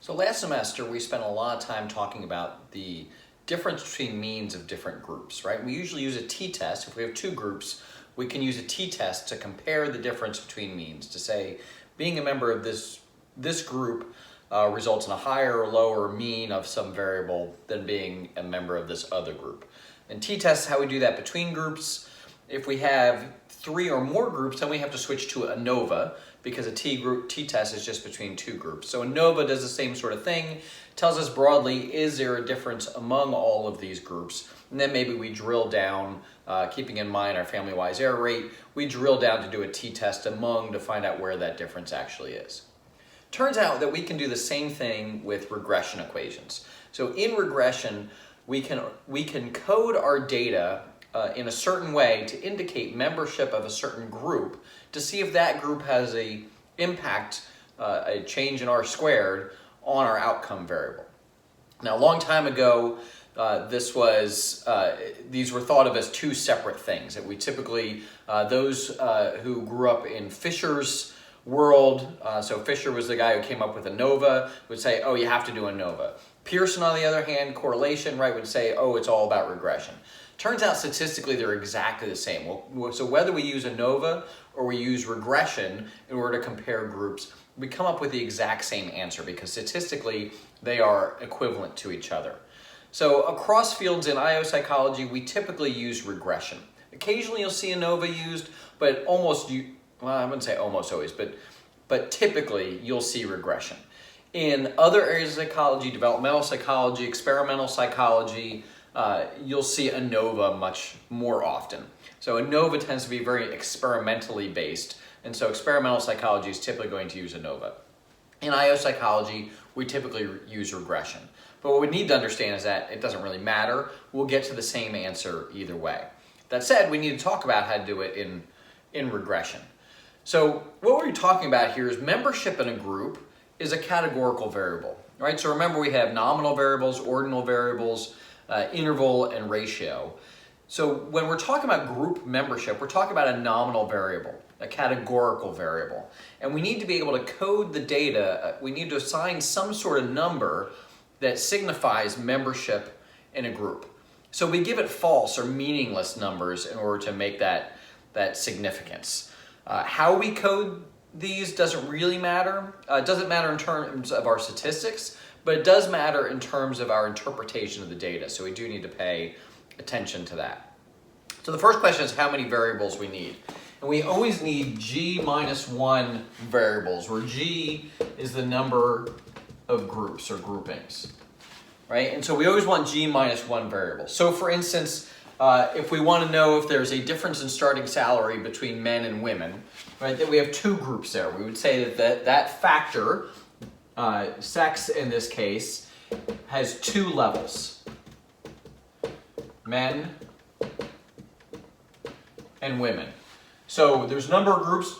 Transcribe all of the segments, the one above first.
So last semester, we spent a lot of time talking about the difference between means of different groups, right? We usually use a t-test. If we have two groups, we can use a t-test to compare the difference between means, to say being a member of this group results in a higher or lower mean of some variable than being a member of this other group. And t-test is how we do that between groups. If we have three or more groups, then we have to switch to ANOVA because a t-test is just between two groups. So ANOVA does the same sort of thing, tells us broadly, is there a difference among all of these groups? And then maybe we drill down, keeping in mind our family-wise error rate, we drill down to do a t-test among to find out where that difference actually is. Turns out that we can do the same thing with regression equations. So in regression, we can code our data in a certain way to indicate membership of a certain group to see if that group has a impact, a change in R squared on our outcome variable. Now, a long time ago, these were thought of as two separate things. That we typically, those who grew up in Fisher's world, so Fisher was the guy who came up with ANOVA, would say, oh, you have to do ANOVA. Pearson, on the other hand, correlation, right, would say, oh, it's all about regression. Turns out statistically they're exactly the same. So whether we use ANOVA or we use regression in order to compare groups, we come up with the exact same answer because statistically they are equivalent to each other. So across fields in IO psychology, we typically use regression. Occasionally you'll see ANOVA used, but I wouldn't say almost always, but typically you'll see regression. In other areas of psychology, developmental psychology, experimental psychology, you'll see ANOVA much more often. So ANOVA tends to be very experimentally based, and so experimental psychology is typically going to use ANOVA. In IO psychology, we typically use regression. But what we need to understand is that it doesn't really matter. We'll get to the same answer either way. That said, we need to talk about how to do it in regression. So what we're talking about here is membership in a group is a categorical variable, right? So remember, we have nominal variables, ordinal variables, interval, and ratio. So when we're talking about group membership, we're talking about a nominal variable, a categorical variable. And we need to be able to code the data. We need to assign some sort of number that signifies membership in a group. So we give it false or meaningless numbers in order to make that significance. How we code these doesn't really matter. It doesn't matter in terms of our statistics, but it does matter in terms of our interpretation of the data. So we do need to pay attention to that. So the first question is how many variables we need. And we always need G minus 1 variables, where G is the number of groups or groupings, right? And so we always want G minus 1 variables. So for instance, if we want to know if there's a difference in starting salary between men and women, right, that we have two groups there. We would say that factor, sex in this case, has two levels, men and women. So there's a number of groups,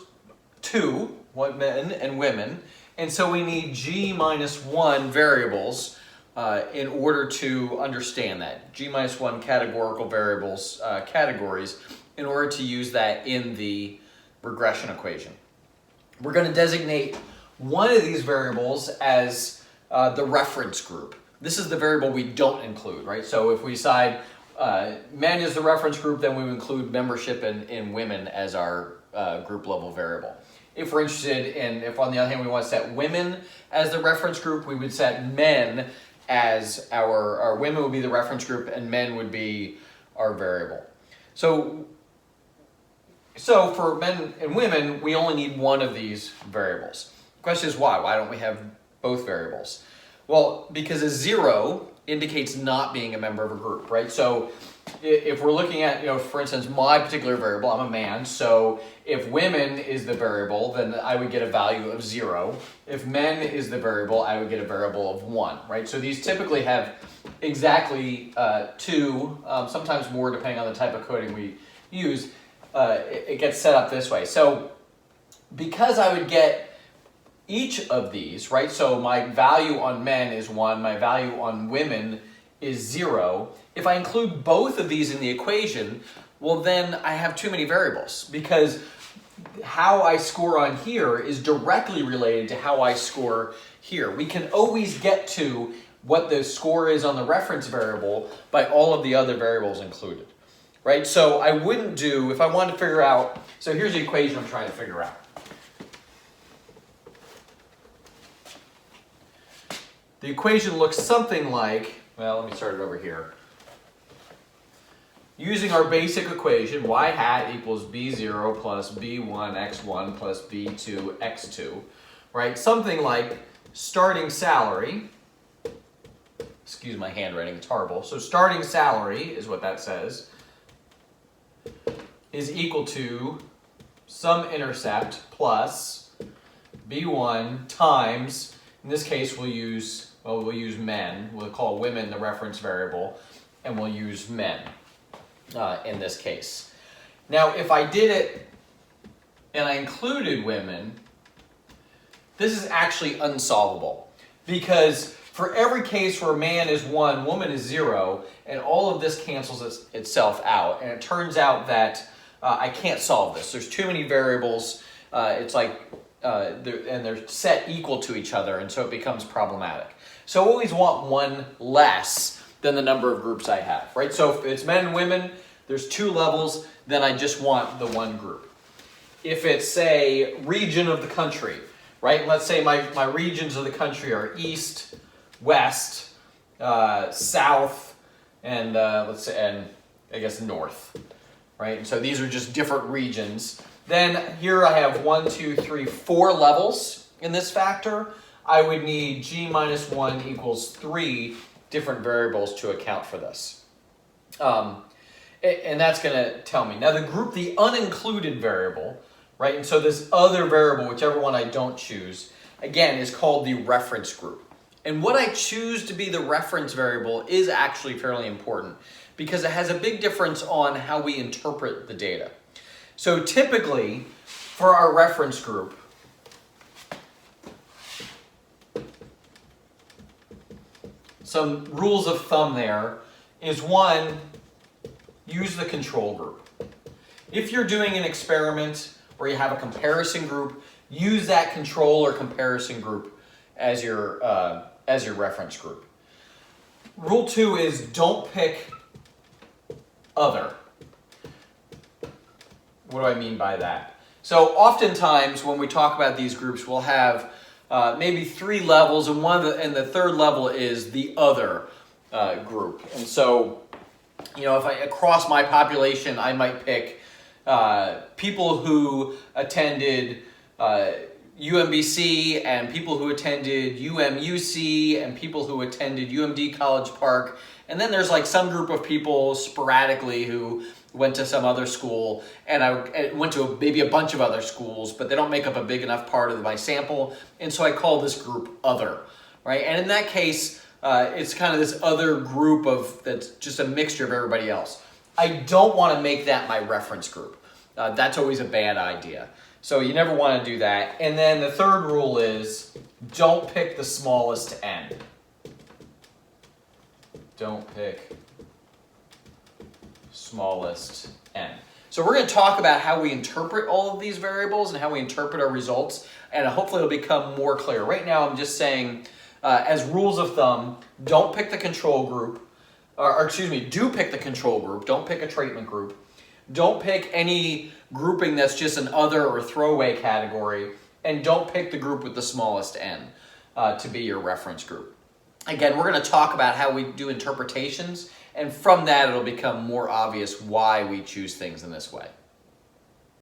two, men and women, and so we need G minus 1 variables in order to understand that. G minus 1 categorical variables, categories, in order to use that in the regression equation. We're going to designate one of these variables as the reference group. This is the variable we don't include, right? So if we decide men is the reference group, then we would include membership in women as our group level variable. If we're interested in, if on the other hand we want to set women as the reference group, we would set men as our women would be the reference group and men would be our variable. So for men and women, we only need one of these variables. The question is why? Why don't we have both variables? Well, because a 0 indicates not being a member of a group, right? So if we're looking at, for instance, my particular variable, I'm a man, so if women is the variable, then I would get a value of 0. If men is the variable, I would get a variable of 1, right? So these typically have exactly 2, sometimes more depending on the type of coding we use. It gets set up this way. So because I would get each of these, right? So my value on men is 1, my value on women is 0. If I include both of these in the equation, well then I have too many variables because how I score on here is directly related to how I score here. We can always get to what the score is on the reference variable by all of the other variables included, right? So I wouldn't do, if I wanted to figure out, so here's the equation I'm trying to figure out. The equation looks something like, well, let me start it over here. Using our basic equation, y hat equals b0 plus b1 x1 plus b2 x2, right? Something like starting salary, excuse my handwriting, it's horrible. So starting salary is what that says, is equal to some intercept plus b1 times, in this case we'll use men, we'll call women the reference variable, and we'll use men in this case. Now if I did it and I included women, this is actually unsolvable, because for every case where man is 1, woman is 0, and all of this cancels itself out, and it turns out that I can't solve this. There's too many variables, it's like, and they're set equal to each other, and so it becomes problematic. So I always want one less than the number of groups I have, right? So if it's men and women, there's 2 levels, then I just want the one group. If it's, say, region of the country, right? Let's say my regions of the country are east, west, south, and let's say, and I guess north, right? And so these are just different regions. Then here I have 1, 2, 3, 4 levels in this factor. I would need g minus 1 equals 3 different variables to account for this. And that's going to tell me. Now the group, the unincluded variable, right? And so this other variable, whichever one I don't choose, again, is called the reference group. And what I choose to be the reference variable is actually fairly important, because it has a big difference on how we interpret the data. So typically, for our reference group, some rules of thumb there is 1, use the control group. If you're doing an experiment where you have a comparison group, use that control or comparison group as your reference group. Rule 2 is don't pick other. What do I mean by that? So oftentimes when we talk about these groups, we'll have maybe 3 levels, and the third level is the other group. And so, you know, if across my population, I might pick people who attended UMBC, and people who attended UMUC, and people who attended UMD College Park. And then there's like some group of people sporadically who went to some other school, and I went to maybe a bunch of other schools, but they don't make up a big enough part of my sample, and so I call this group other, right? And in that case, it's kind of this other group that's just a mixture of everybody else. I don't want to make that my reference group. That's always a bad idea. So you never want to do that. And then the third rule is don't pick the smallest n. Don't pick smallest n. So we're going to talk about how we interpret all of these variables and how we interpret our results, and hopefully it'll become more clear. Right now I'm just saying, as rules of thumb, don't pick the control group, or excuse me, do pick the control group, don't pick a treatment group. Don't pick any grouping that's just an other or throwaway category, and don't pick the group with the smallest n to be your reference group. Again, we're going to talk about how we do interpretations, and from that it'll become more obvious why we choose things in this way.